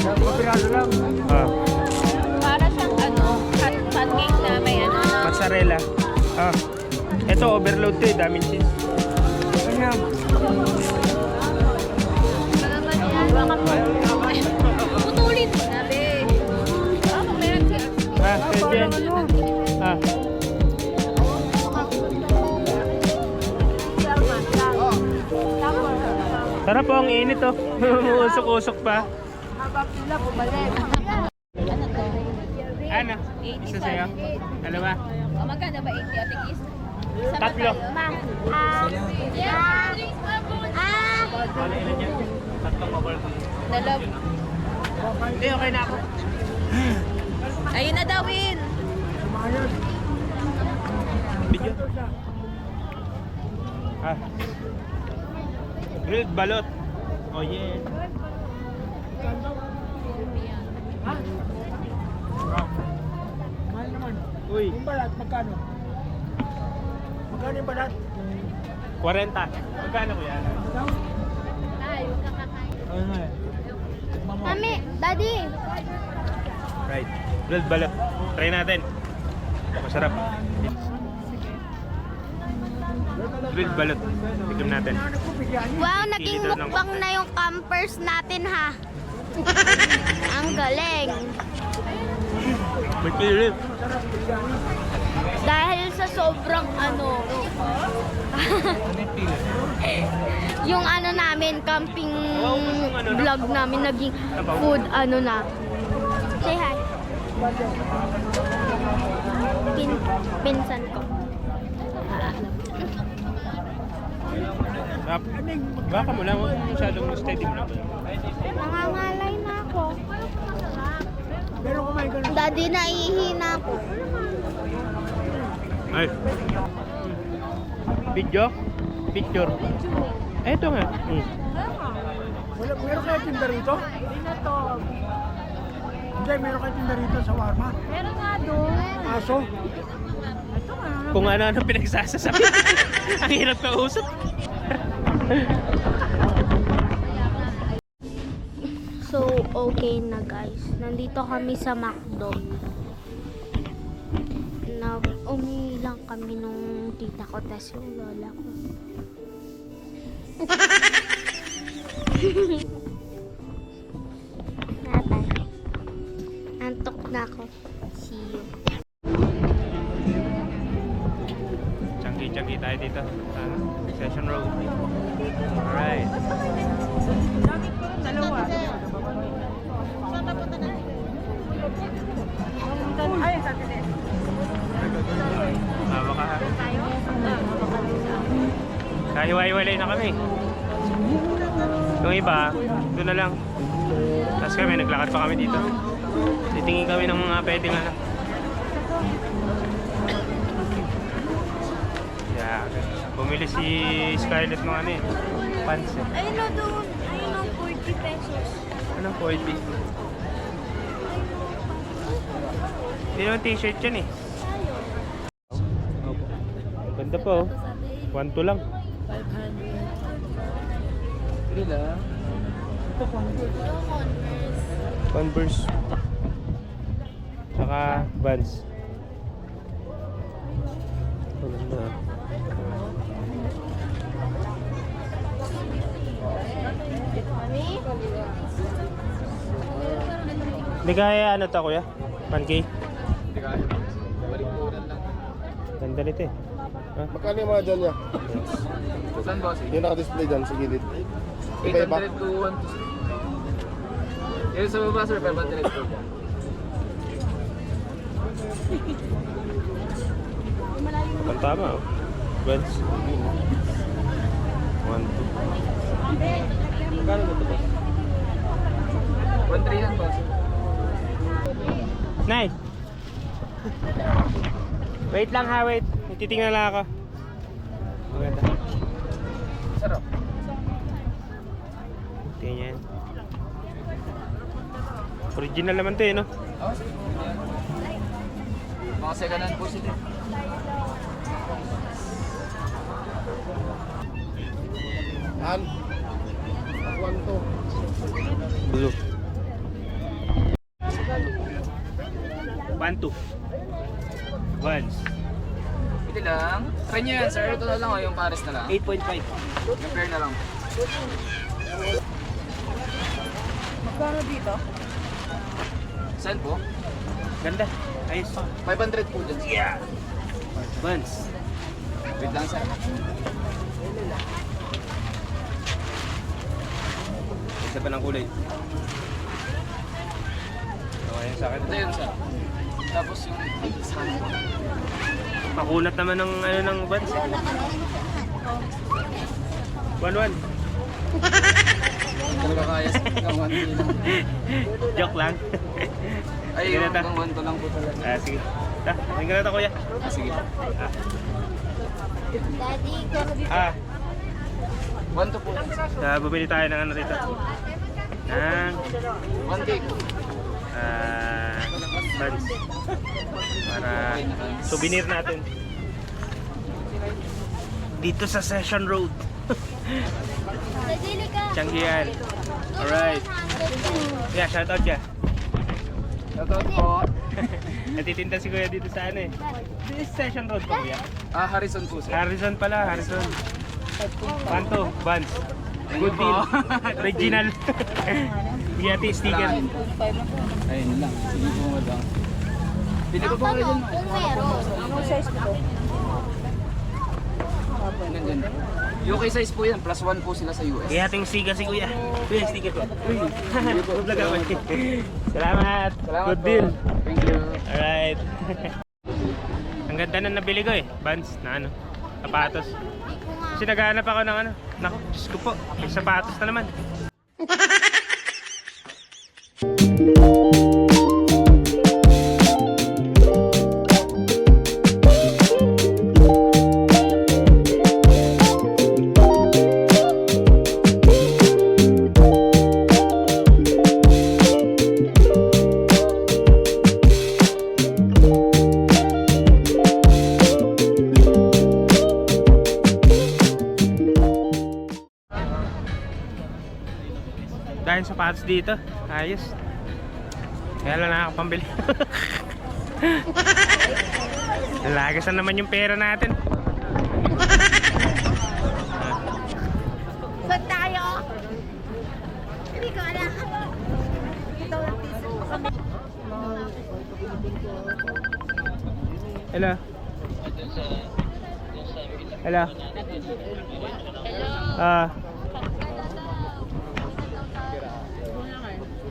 Kapirado lang. Ah, Para siyang pancake na may mozzarella. Ah. Ito overload to eh, daming cheese. Ano yan? Putulin. Sabi. Meron siya. Pwede yan. Ah. Sarap po, ang init oh. Usok-usok pa. Ano? Isa sa'yo? Dalawa? Magkano ba 80 at least? Tatlo. Dalaw. Hindi, okay na ako. Ayun na daw, Will. Video. Ah. Grilled balot. Oh yeah. Mahal naman. Uy, Yung balat, magkano? Magkano yung balat? 40. Magkano ko yan? Ano nga eh? Mami, daddy. Right. Grilled balot. Try natin. Masarap. Grilled balot. Tignan natin. Wow, naging Pili daw ng- mukbang na yung campers natin ha. Ang galing. May kilit. Dahil sa sobrang yung namin, camping vlog namin, naging food na. Say hi. Pinsan ko. Baka mo lang. Huwag masyadong steady mo lang. Nangangalay na ako. Pero kumain ka na. Daddy, naihina ako. Ay. Video? Picture. Eto nga. Meron kayo tinda rito? Hindi, meron kayo tinda rito sa Warma. Meron nga doon. Aso? Kung ano-ano pinagsasasabi. Ang hirap kausap. So, okay na guys. Nandito kami sa McDo. Umihi lang kami nung tita ko, tas yung lola ko. Natay. Antok na ako. See you. Chunky tayo dito. Session Road. Alright. Bawa ka ha. Kahiwa-hiwalay na kami. Yung iba, doon na lang. Tapos kami, naglakad pa kami dito. Titingin kami ng mga pwedeng Yeah, bumili si Scarlett ng pants eh. Ayun na doon. Ayun na, 40 pesos. Anong 40? Hindi naman t-shirt yan eh. Ganda pa oh. 1-2 lang. 3 lang. Converse. Tsaka Vans. Maganda ah. Hindi kaya to kuya? Pancake? Ganda nito eh. Ha? Magkano yung mga dyan niya? Saan boss? Yung naka-display dyan sa gilid. Iba-iba. 800 to 1 to 6. Yung sa baba sir, 500 po. Ang tama oh. Buds. 1, 2. Magkano ba ito boss? 1,300 yan boss. Nay! Wait lang ha, wait. Titingnan lang ako. Maganda. Sarap. Tingnan yan. Original naman to eh, no? Oo, sige. Mga second hand po sila. An? 1 to. Blue. 1, 2. Buds. Ito lang. Try nyo yan sir. Ito na lang o, yung pares na lang. 8.5. Yung pair na lang. Magkano dito? Saan po? Ganda. Ayos. 500 po dyan. Yeah! Buds. Wait lang sir. Isa pa ng kulay. Okay yan sa akin. Ito yun sir. Tapos yung saan po. Makunat naman ng ano ng buds. 1-1. Talaga kaya sa hanggang 1 lang. Joke lang. Ay, Sige na ta. hanggang 1 to lang po talaga. Sige. Tingnan na to kuya. Sige. Daddy, Ah, 1 to po. bumili tayo ng ano dito. Ng 1 cake. buns. Para souvenir natin. Dito sa Session Road. Daddy, ka. Changian. Alright. Yeah, shout out ya. Shoutout po. Natitinda si kuya dito sa ano eh. This Session Road pa kuya. Harrison po sir. Harrison pala, Harrison. Panto, Buns. Good deal. Original. Yati sticker. Ayun lang. Sige po mo lang. Pili ko po kayo dyan. Kung meron. Anong size nito? Ganyan. UK size po yan. +1 po sila sa US. Kaya ating siga si kuya. Kuya, sticker ko. Uy. Vlog ako. Salamat. Salamat Good po. deal. Thank you. Alright. Ang ganda na nabili ko eh. Buns na ano. Sapatos. Hindi ko nga. Kasi naghahanap ako ng ano. Naku, Diyos ko po. May sapatos na naman. Dahil sapatos dito, ayos. Kaya lang nakakapambili. Lagasan naman yung pera natin. Saan tayo? Hindi ko alam. Ito ang piso. Hello. Hello.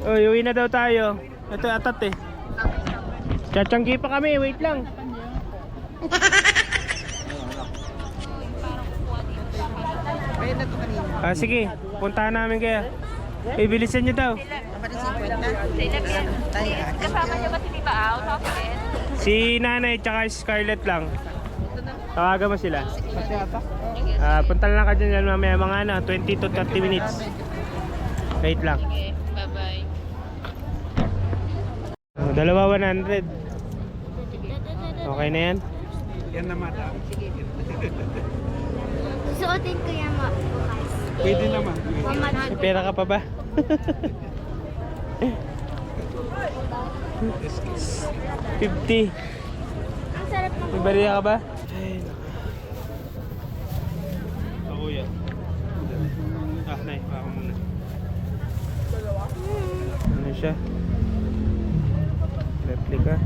Uy, uwi na daw tayo. Ito atat eh. Chachanggi pa kami, wait lang. Sige, puntahan namin kaya. Ibilisan nyo daw. Kasama niyo ba si Tita Au? Si nanay tsaka si Scarlett lang. Tawagan mo sila. Punta lang ka dyan mamaya mga ano, 20 to 30 minutes. Wait lang. Bye-bye. Dalawa 100. Okay na yan? Yan na mata. Suotin ko yan bukas. Pwede naman. May pera ka pa ba? 50. Ang sarap ng May bariya ka ba? Ay, ako yan. Nay, ako muna. Ano siya? Replica.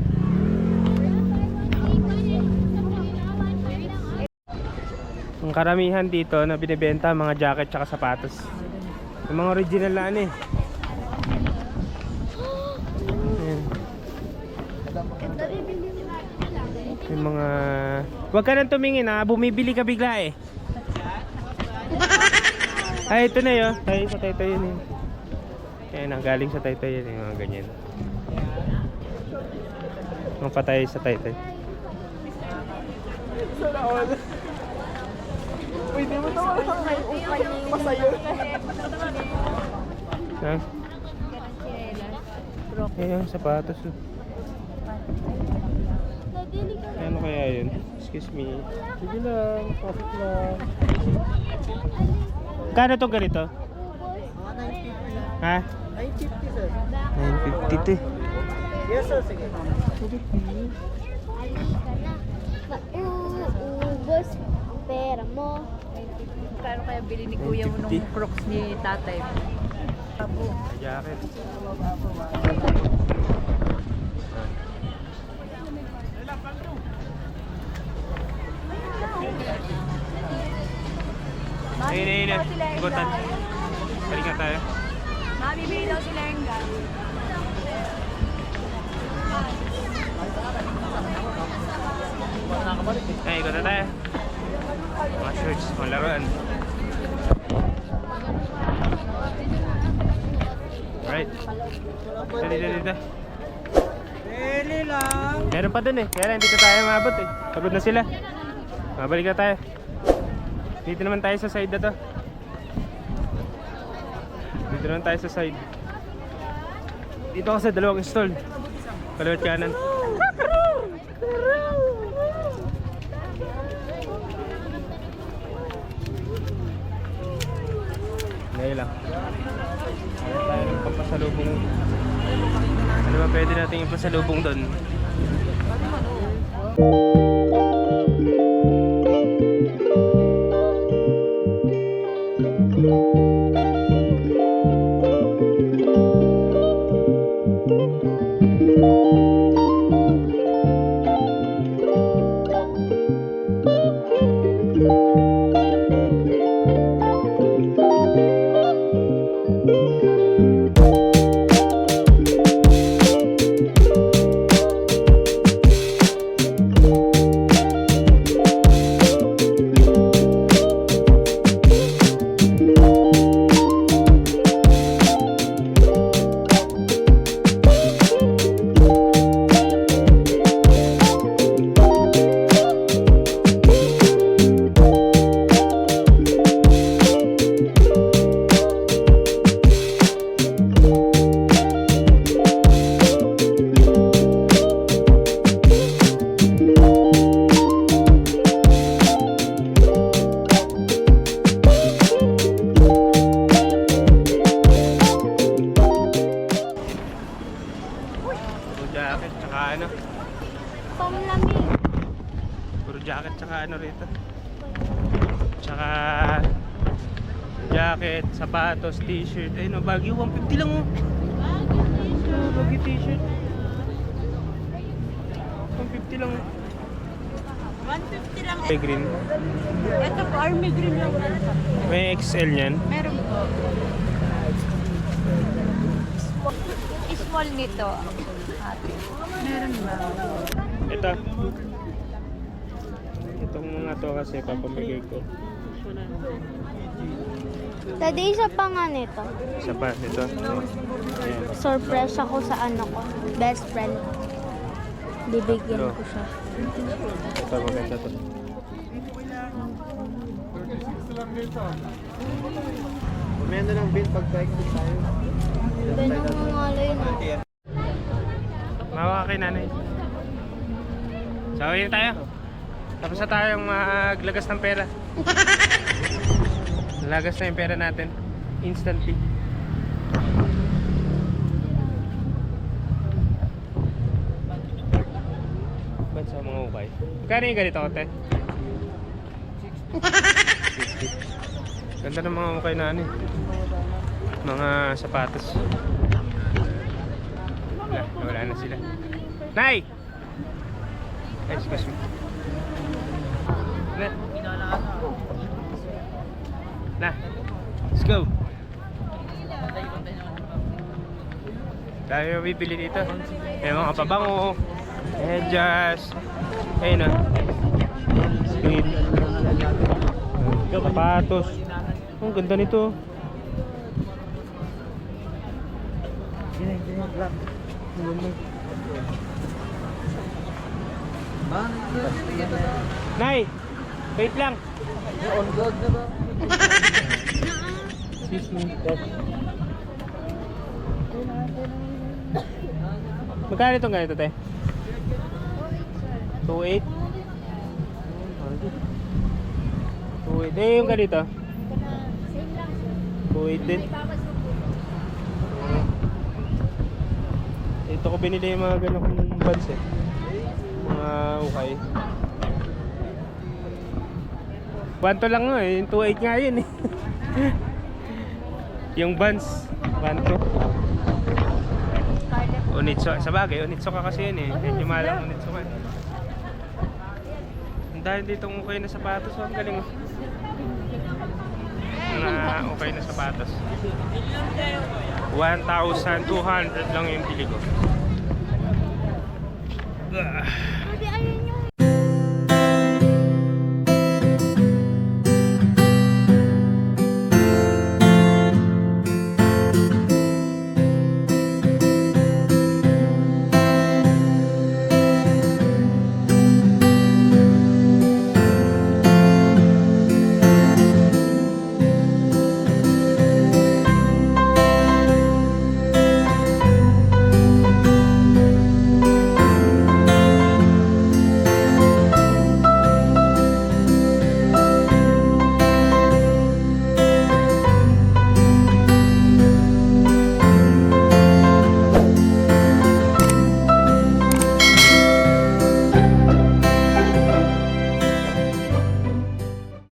Ang karamihan dito na binibenta mga jacket tsaka sapatos. Yung mga original na ano eh. Ayan. Yung mga... Huwag ka nang tumingin ha, bumibili ka bigla eh. Ay, ito na yun. Tayo sa Taytay yun eh. Ayan, galing sa Taytay yun eh, mga ganyan. Mga patay sa Taytay. Pwede mo ito masayo. Ha? Ayan, sapatos. Ano kaya yun? Excuse me. Sige lang, profit lang. Kano itong ganito? Ha? 950 sir. 950 to eh. Yes sir, sige. Halika na. Mauubos ang pera mo. Kano kaya bili ni kuya mo nung 950. Crocs ni tatay? Jacket. Ayun. Igutan. Balik na tayo. Mami, bili daw si Lenga. Ay, igutan tayo. Mga shorts, mga laruan. Alright. Dito. Pili lang. Meron pa dun eh. Kaya lang, dito tayo maabot eh. Pagod na sila. Mabalik na tayo. Dito naman tayo sa side na to. Dito naman tayo sa side. Dito kasi dalawang stall. Kaliwat kanan. Ngayon lang. Kaya tayo ng pampasalubong. Ano ba pwede natin yung pasalubong doon? Jacket tsaka ano? Pamlamig. Puro jacket tsaka ano rito? Tsaka jacket, sapatos, t-shirt. Ayun o, Baguio 150 lang o. Baguio t-shirt 150 lang o. 150 lang. May green. Ito po, army green lang. May XL niyan. Meron po. Small nito. Ate. Meron ba? Ito. Itong mga to kasi papamigay ko. Daddy, isa pa nga nito. Isa pa, ito. Ayan. Surprise ako sa ano ko. Best friend. Bibigyan Ito. ko siya. Ito, maganda to. Umenda ng bill pag bike tayo. Ganun nga yun. Mawa kay nanay. So, yun tayo. Tapos na tayong maglagas ng pera. Lagas na yung pera natin. Instantly. Ba't sa mga ukay? Magkano yung ganito ko, te? 60. Ganda ng mga ukay na ano eh. Mga sapatos. Wala na sila. Nay! Excuse me. Na. Let's go. Dami yung bibili dito. May mga pabango. Medyas. Ayun na. Sweet. Sapatos. Ang ganda nito. Nay, wait lang. On gold na ba? Excuse me. Magkano itong ganito, te? 2.8? 2.8. Eh, yung ganito? 2.8 din. Ito ko binili yung mga ganong buns eh. Mga ukay. 1 lang nga eh. Yung 2.8 nga yun eh. Yung buns. 1 Onitsu. Sa bagay, Onitsuka kasi yun eh. Yung malang Onitsuka. Ang dahil ditong ukay na sapatos. Ang galing oh. Na ukay na sapatos. 1,200 lang yung bili ko. Pwede ayun yung